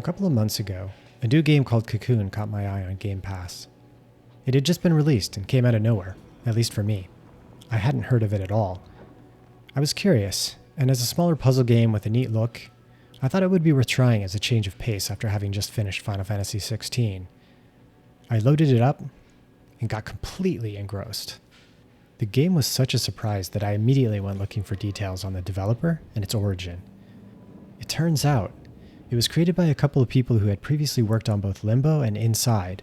A couple of months ago, a new game called Cocoon caught my eye on Game Pass. It had just been released and came out of nowhere, at least for me. I hadn't heard of it at all. I was curious, and as a smaller puzzle game with a neat look, I thought it would be worth trying as a change of pace after having just finished Final Fantasy XVI. I loaded it up and got completely engrossed. The game was such a surprise that I immediately went looking for details on the developer and its origin. It turns out, it was created by a couple of people who had previously worked on both Limbo and Inside,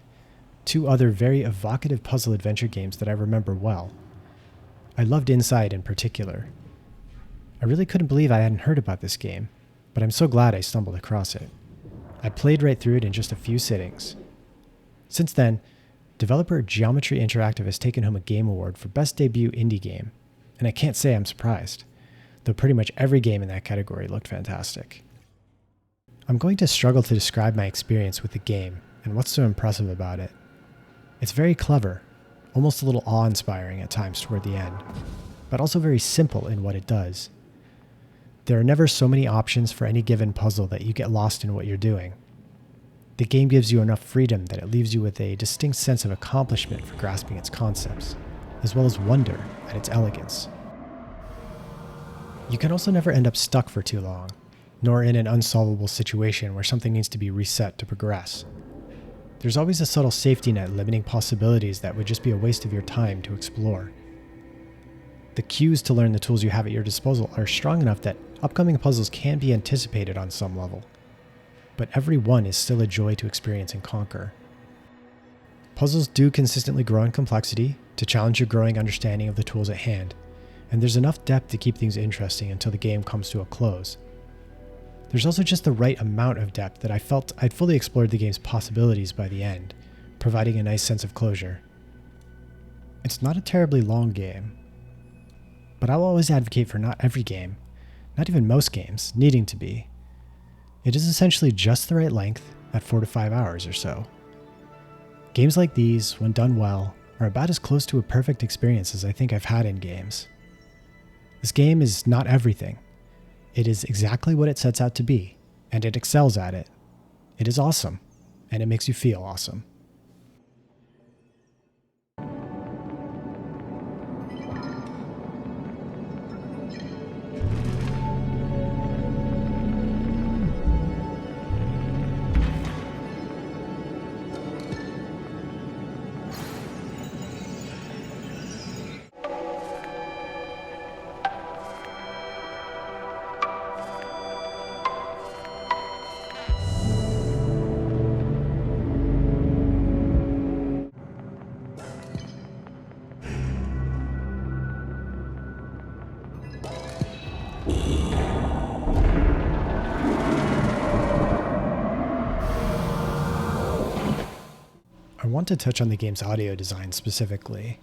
two other very evocative puzzle adventure games that I remember well. I loved Inside in particular. I really couldn't believe I hadn't heard about this game, but I'm so glad I stumbled across it. I played right through it in just a few sittings. Since then, developer Geometry Interactive has taken home a Game Award for Best Debut Indie Game, and I can't say I'm surprised, though pretty much every game in that category looked fantastic. I'm going to struggle to describe my experience with the game and what's so impressive about it. It's very clever, almost a little awe-inspiring at times toward the end, but also very simple in what it does. There are never so many options for any given puzzle that you get lost in what you're doing. The game gives you enough freedom that it leaves you with a distinct sense of accomplishment for grasping its concepts, as well as wonder at its elegance. You can also never end up stuck for too long, nor in an unsolvable situation where something needs to be reset to progress. There's always a subtle safety net limiting possibilities that would just be a waste of your time to explore. The cues to learn the tools you have at your disposal are strong enough that upcoming puzzles can be anticipated on some level, but every one is still a joy to experience and conquer. Puzzles do consistently grow in complexity to challenge your growing understanding of the tools at hand, and there's enough depth to keep things interesting until the game comes to a close. There's also just the right amount of depth that I felt I'd fully explored the game's possibilities by the end, providing a nice sense of closure. It's not a terribly long game, but I'll always advocate for not every game, not even most games, needing to be. It is essentially just the right length at 4 to 5 hours or so. Games like these, when done well, are about as close to a perfect experience as I think I've had in games. This game is not everything. It is exactly what it sets out to be, and it excels at it. It is awesome, and it makes you feel awesome. I want to touch on the game's audio design specifically.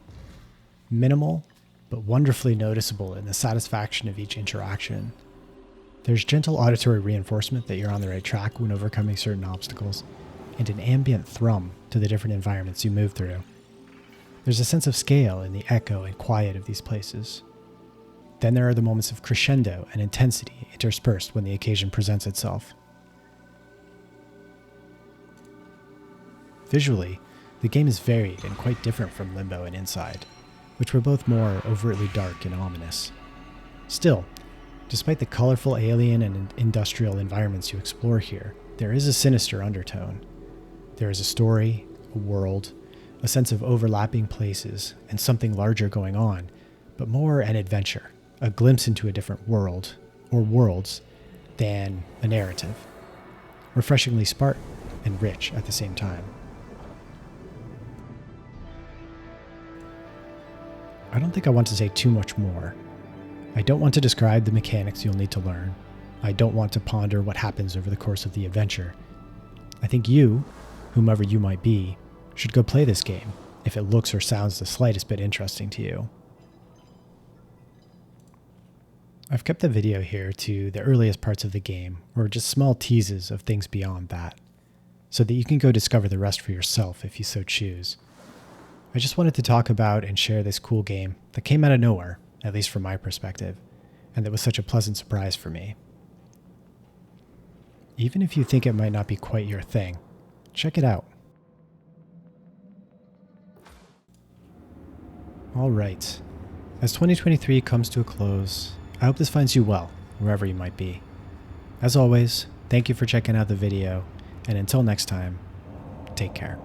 Minimal, but wonderfully noticeable in the satisfaction of each interaction. There's gentle auditory reinforcement that you're on the right track when overcoming certain obstacles, and an ambient thrum to the different environments you move through. There's a sense of scale in the echo and quiet of these places. Then there are the moments of crescendo and intensity interspersed when the occasion presents itself. Visually, the game is varied and quite different from Limbo and Inside, which were both more overtly dark and ominous. Still, despite the colorful alien and industrial environments you explore here, there is a sinister undertone. There is a story, a world, a sense of overlapping places, and something larger going on, but more an adventure, a glimpse into a different world, or worlds, than a narrative. Refreshingly spartan and rich at the same time. I don't think I want to say too much more. I don't want to describe the mechanics you'll need to learn. I don't want to ponder what happens over the course of the adventure. I think you, whomever you might be, should go play this game if it looks or sounds the slightest bit interesting to you. I've kept the video here to the earliest parts of the game, or just small teases of things beyond that, so that you can go discover the rest for yourself if you so choose. I just wanted to talk about and share this cool game that came out of nowhere, at least from my perspective, and that was such a pleasant surprise for me. even if you think it might not be quite your thing. Check it out. Alright, as 2023 comes to a close, I hope this finds you well, wherever you might be. As always, thank you for checking out the video, and until next time, take care.